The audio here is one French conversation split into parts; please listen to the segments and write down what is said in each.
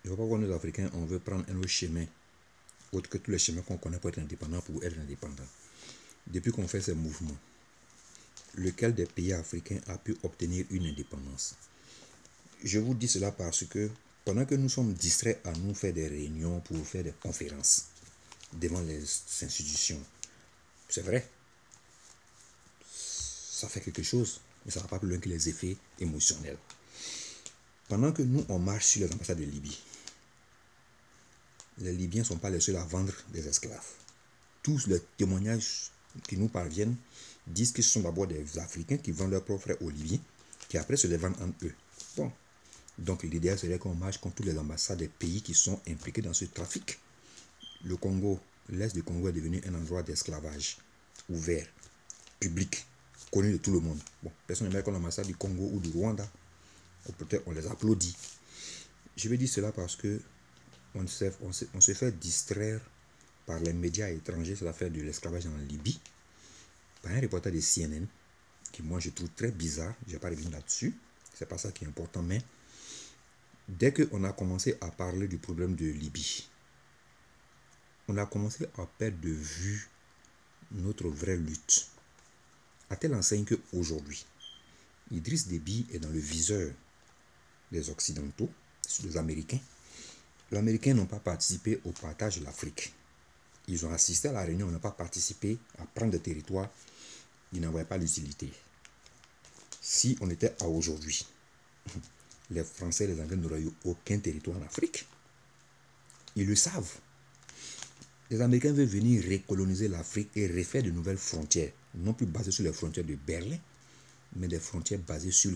Je ne vois pas pourquoi nous, Africains, on veut prendre un autre chemin, autre que tous les chemins qu'on connaît pour être indépendant, pour être indépendant. Depuis qu'on fait ces mouvements, lequel des pays africains a pu obtenir une indépendance? Je vous dis cela parce que pendant que nous sommes distraits à nous faire des réunions pour faire des conférences devant les institutions, c'est vrai, ça fait quelque chose, mais ça ne va pas plus loin que les effets émotionnels. Pendant que nous, on marche sur les ambassades de Libye, les Libyens ne sont pas les seuls à vendre des esclaves. Tous les témoignages qui nous parviennent disent que ce sont d'abord des Africains qui vendent leurs propres frères aux Libyens, qui après se les vendent entre eux. Bon, donc l'idéal serait qu'on marche contre toutes les ambassades des pays qui sont impliqués dans ce trafic. Le Congo, l'Est du Congo est devenu un endroit d'esclavage ouvert, public, connu de tout le monde. Bon, personne n'aimerait qu'on l'ambassade du Congo ou du Rwanda. Ou peut-être on les applaudit. Je vais dire cela parce que on se fait distraire par les médias étrangers sur l'affaire de l'esclavage en Libye, par un reportage de CNN, qui moi je trouve très bizarre, je ne vais pas revenir là-dessus, c'est pas ça qui est important, mais dès qu'on a commencé à parler du problème de Libye, on a commencé à perdre de vue notre vraie lutte. À telle enseigne qu'aujourd'hui, Idriss Déby est dans le viseur des Occidentaux, des Américains. Les Américains n'ont pas participé au partage de l'Afrique. Ils ont assisté à la réunion, ils n'ont pas participé à prendre des territoires, ils n'en voyaient pas l'utilité. Si on était à aujourd'hui, les Français et les Anglais n'auraient eu aucun territoire en Afrique. Ils le savent. Les Américains veulent venir recoloniser l'Afrique et refaire de nouvelles frontières, non plus basées sur les frontières de Berlin, mais des frontières basées sur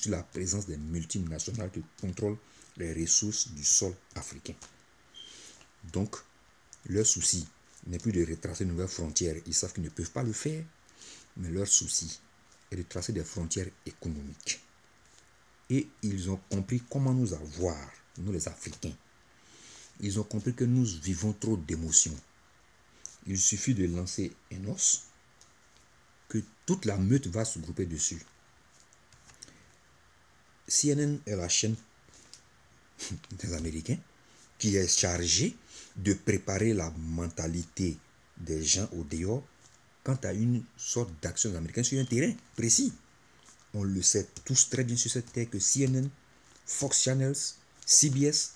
la présence des multinationales qui contrôlent les ressources du sol africain. Donc, leur souci n'est plus de retracer de nouvelles frontières. Ils savent qu'ils ne peuvent pas le faire, mais leur souci est de tracer des frontières économiques. Et ils ont compris comment nous avoir, nous les Africains. Ils ont compris que nous vivons trop d'émotions. Il suffit de lancer un os, que toute la meute va se grouper dessus. CNN est la chaîne des Américains qui est chargée de préparer la mentalité des gens au dehors quant à une sorte d'action des Américains sur un terrain précis. On le sait tous très bien sur cette terre que CNN, Fox Channels, CBS,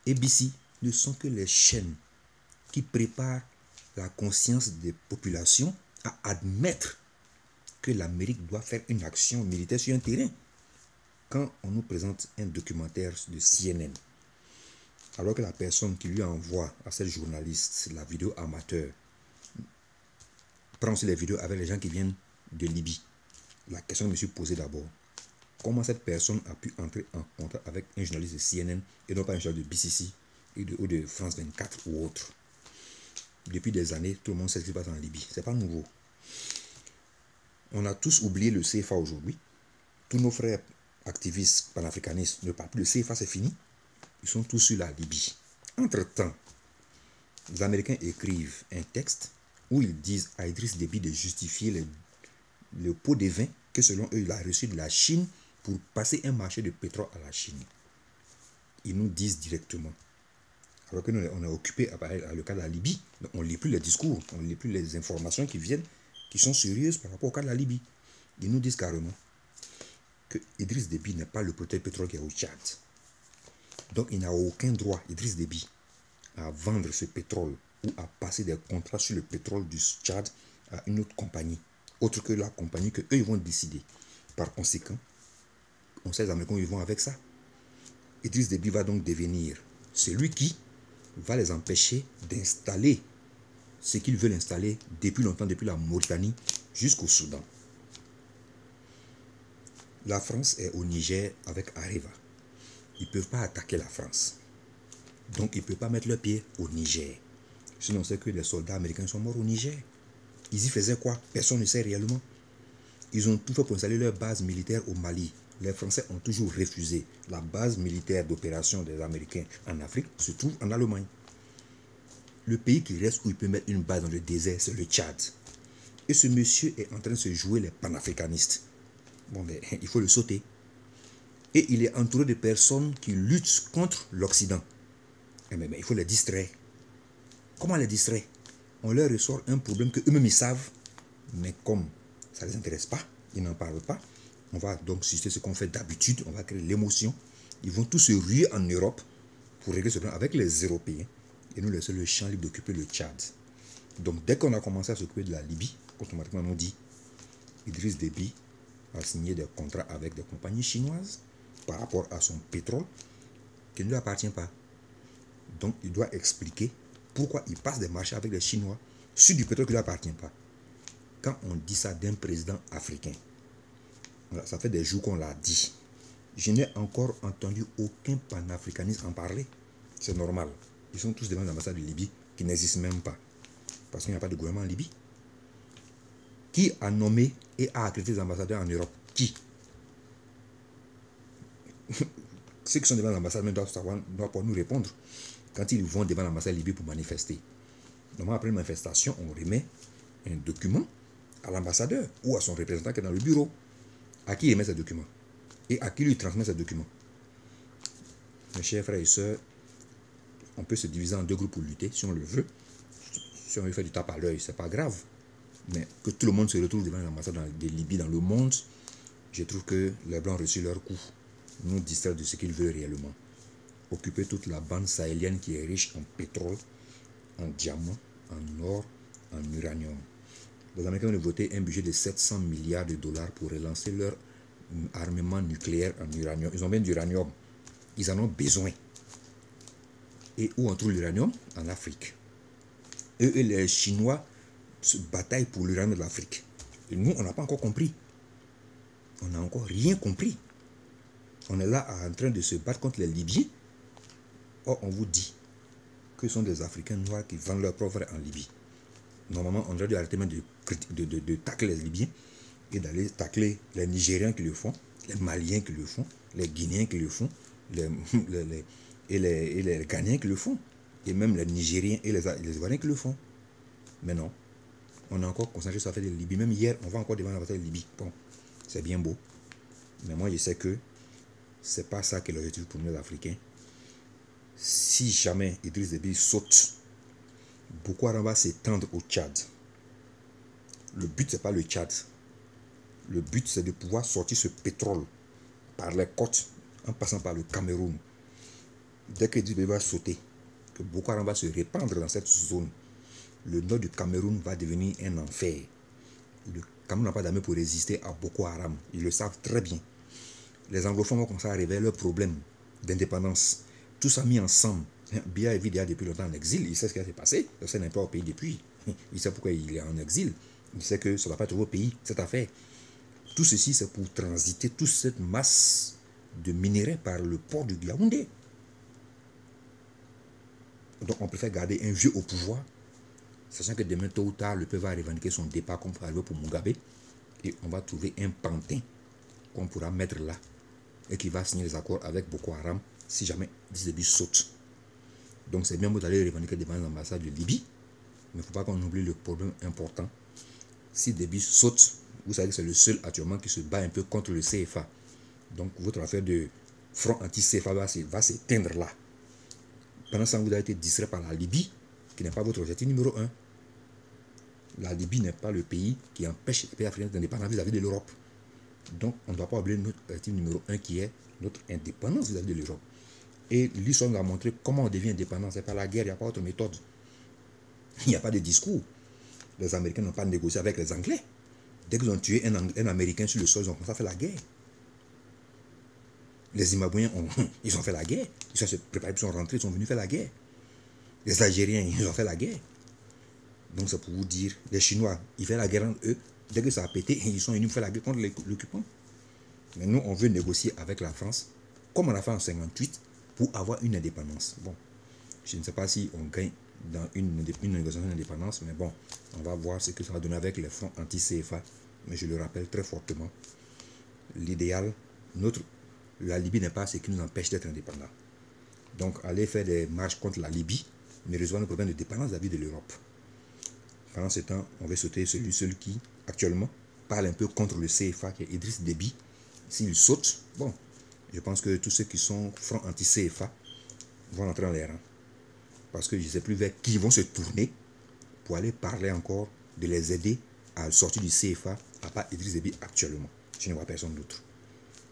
ABC ne sont que les chaînes qui préparent la conscience des populations à admettre que l'Amérique doit faire une action militaire sur un terrain. Quand on nous présente un documentaire de CNN, alors que la personne qui lui envoie à cette journaliste la vidéo amateur prend aussi les vidéos avec les gens qui viennent de Libye, la question que je me suis posée d'abord, comment cette personne a pu entrer en contact avec un journaliste de CNN et non pas un journaliste de BCC ou de France 24 ou autre. Depuis des années, tout le monde sait ce qui se passe en Libye. C'est pas nouveau. On a tous oublié le CFA aujourd'hui. Tous nos frères activistes panafricanistes ne parlent plus. Le CFA, c'est fini. Ils sont tous sur la Libye. Entre-temps, les Américains écrivent un texte où ils disent à Idriss Déby de justifier le pot de vin que selon eux, il a reçu de la Chine pour passer un marché de pétrole à la Chine. Ils nous disent directement. Alors que nous, on est occupé à le cas de la Libye. On ne lit plus les discours, on ne lit plus les informations qui viennent, qui sont sérieuses par rapport au cas de la Libye. Ils nous disent carrément que Idriss Déby n'est pas le protecteur pétrole qui est au Tchad. Donc il n'a aucun droit, Idriss Déby, à vendre ce pétrole ou à passer des contrats sur le pétrole du Tchad à une autre compagnie, autre que la compagnie que eux ils vont décider. Par conséquent, on sait les Américains ils vont avec ça. Idriss Déby va donc devenir celui qui va les empêcher d'installer ce qu'ils veulent installer depuis longtemps, depuis la Mauritanie jusqu'au Soudan. La France est au Niger avec Areva. Ils ne peuvent pas attaquer la France. Donc ils ne peuvent pas mettre leurs pieds au Niger. Sinon on sait que les soldats américains sont morts au Niger. Ils y faisaient quoi? Personne ne sait réellement. Ils ont tout fait pour installer leur base militaire au Mali. Les Français ont toujours refusé. La base militaire d'opération des Américains en Afrique se trouve en Allemagne. Le pays qui reste où il peut mettre une base dans le désert, c'est le Tchad. Et ce monsieur est en train de se jouer les panafricanistes. Bon, mais il faut le sauter. Et il est entouré de personnes qui luttent contre l'Occident. Mais il faut les distraire. Comment les distraire? On leur ressort un problème qu'eux-mêmes ils savent, mais comme ça ne les intéresse pas, ils n'en parlent pas. On va donc susciter ce qu'on fait d'habitude, on va créer l'émotion. Ils vont tous se ruer en Europe pour régler ce problème avec les Européens et nous laisser le champ libre d'occuper le Tchad. Donc dès qu'on a commencé à s'occuper de la Libye, automatiquement on nous dit Idriss Déby a signé des contrats avec des compagnies chinoises par rapport à son pétrole qui ne lui appartient pas. Donc il doit expliquer pourquoi il passe des marchés avec les Chinois sur du pétrole qui ne lui appartient pas. Quand on dit ça d'un président africain, voilà, ça fait des jours qu'on l'a dit. Je n'ai encore entendu aucun panafricaniste en parler. C'est normal. Ils sont tous devant l'ambassade de Libye qui n'existe même pas. Parce qu'il n'y a pas de gouvernement en Libye. Qui a nommé et a accrédité les ambassadeurs en Europe? Qui? Ceux qui sont devant l'ambassade doivent pouvoir nous répondre quand ils vont devant l'ambassade de Libye pour manifester. Normalement, après une manifestation, on remet un document à l'ambassadeur ou à son représentant qui est dans le bureau. À qui il remet ces documents? Et à qui lui transmet ces documents? Mes chers frères et sœurs, on peut se diviser en deux groupes pour lutter si on le veut. Si on veut faire du tape à l'œil, c'est pas grave. Mais que tout le monde se retrouve devant l'ambassade de Libye dans le monde, je trouve que les Blancs ont reçu leur coup. Nous distraire de ce qu'ils veulent réellement. Occuper toute la bande sahélienne qui est riche en pétrole, en diamants, en or, en uranium. Les Américains ont voté un budget de 700 milliards de dollars pour relancer leur armement nucléaire en uranium. Ils ont bien d'uranium. Ils en ont besoin. Et où on trouve l'uranium? En Afrique. Eux et les Chinois se bataillent pour l'uranium de l'Afrique. Et nous, on n'a pas encore compris. On n'a encore rien compris. On est là en train de se battre contre les Libyens. Or, on vous dit que ce sont des Africains noirs qui vendent leurs propres frères en Libye. Normalement, on aurait dû arrêter même de tacler les Libyens et d'aller tacler les Nigériens qui le font, les Maliens qui le font, les Guinéens qui le font, les Ghanéens qui le font, et même les Nigériens et les Ivoiriens qui le font. Mais non, on a encore concentré sur l'affaire de Libye. Même hier, on va encore devant l'affaire de Libye. Bon, c'est bien beau. Mais moi, je sais que c'est pas ça qui est l'objectif pour nous, les Africains. Si jamais Idriss Déby saute, Boko Haram va s'étendre au Tchad. Le but, c'est pas le Tchad. Le but, c'est de pouvoir sortir ce pétrole par les côtes, en passant par le Cameroun. Dès que Idriss Déby va sauter, que Boko Haram va se répandre dans cette zone, le nord du Cameroun va devenir un enfer. Le Cameroun n'a pas d'armée pour résister à Boko Haram. Ils le savent très bien. Les anglophones vont commencer à révéler leurs problèmes d'indépendance. Tout ça mis ensemble. Biya est vidéo depuis longtemps en exil. Il sait ce qui s'est passé. Il n'est pas au pays depuis. Il sait pourquoi il est en exil. Il sait que ça ne va pas être au pays, cette affaire. Tout ceci, c'est pour transiter toute cette masse de minerais par le port du Yaoundé. Donc, on préfère garder un vieux au pouvoir, sachant que demain, tôt ou tard, le peuple va revendiquer son départ comme pour arriver pour Mugabe. Et on va trouver un pantin qu'on pourra mettre là et qui va signer les accords avec Boko Haram si jamais Idriss Déby saute. Donc c'est bien beau d'aller revendiquer devant l'ambassade de Libye, mais il ne faut pas qu'on oublie le problème important. Si Déby saute, vous savez que c'est le seul actuellement qui se bat un peu contre le CFA. Donc votre affaire de front anti-CFA va s'éteindre là. Pendant ce temps, vous avez été distrait par la Libye, qui n'est pas votre objectif numéro 1. La Libye n'est pas le pays qui empêche les pays africains d'indépendance vis-à-vis de l'Europe. Donc, on ne doit pas oublier notre objectif numéro 1 qui est notre indépendance vis-à-vis de l'Europe. Et l'histoire nous a montré comment on devient indépendant. C'est pas la guerre, il n'y a pas autre méthode. Il n'y a pas de discours. Les Américains n'ont pas négocié avec les Anglais. Dès qu'ils ont tué un Américain sur le sol, ils ont commencé à faire la guerre. Les Zimbabwéens, ils ont fait la guerre. Ils sont préparés, ils sont rentrés, ils sont venus faire la guerre. Les Algériens, ils ont fait la guerre. Donc c'est pour vous dire, les Chinois, ils font la guerre entre eux. Dès que ça a pété, ils sont venus faire la guerre contre l'occupant. Mais nous, on veut négocier avec la France, comme on a fait en 1958, pour avoir une indépendance. Bon, je ne sais pas si on gagne dans une négociation d'indépendance, mais bon, on va voir ce que ça va donner avec les fronts anti-CFA. Mais je le rappelle très fortement, l'idéal, la Libye n'est pas ce qui nous empêche d'être indépendants. Donc, aller faire des marches contre la Libye ne résout le problème de dépendance vis-à-vis de l'Europe. Pendant ce temps, on va sauter celui qui, actuellement, parle un peu contre le CFA, qui est Idriss Déby. S'il saute, bon, je pense que tous ceux qui sont francs anti-CFA vont entrer dans les rangs. Parce que je ne sais plus vers qui ils vont se tourner pour aller parler encore de les aider à sortir du CFA, à part Idriss Déby actuellement. Je ne vois personne d'autre.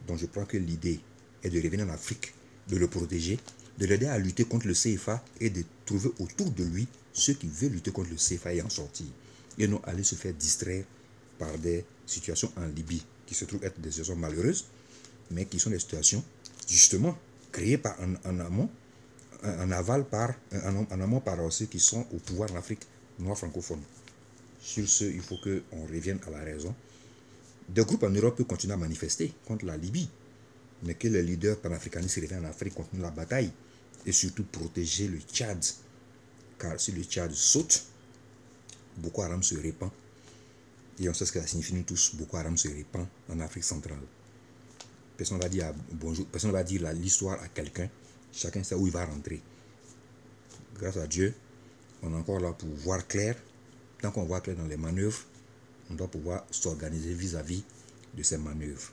Donc je crois que l'idée est de revenir en Afrique, de le protéger, de l'aider à lutter contre le CFA et de trouver autour de lui ceux qui veulent lutter contre le CFA et en sortir. Et non aller se faire distraire par des situations en Libye qui se trouvent être des situations malheureuses, mais qui sont des situations justement créées par en amont, en aval par, en amont par ceux qui sont au pouvoir en Afrique noire francophone. Sur ce, il faut qu'on revienne à la raison. Des groupes en Europe peuvent continuer à manifester contre la Libye, mais que les leaders panafricanistes reviennent en Afrique, continuent la bataille et surtout protéger le Tchad. Car si le Tchad saute, Boko Haram se répand. Et on sait ce que ça signifie, nous tous, Boko Haram se répand en Afrique centrale. Personne ne va dire bonjour, personne ne va dire l'histoire à quelqu'un. Chacun sait où il va rentrer. Grâce à Dieu, on est encore là pour voir clair. Tant qu'on voit clair dans les manœuvres, on doit pouvoir s'organiser vis-à-vis de ces manœuvres.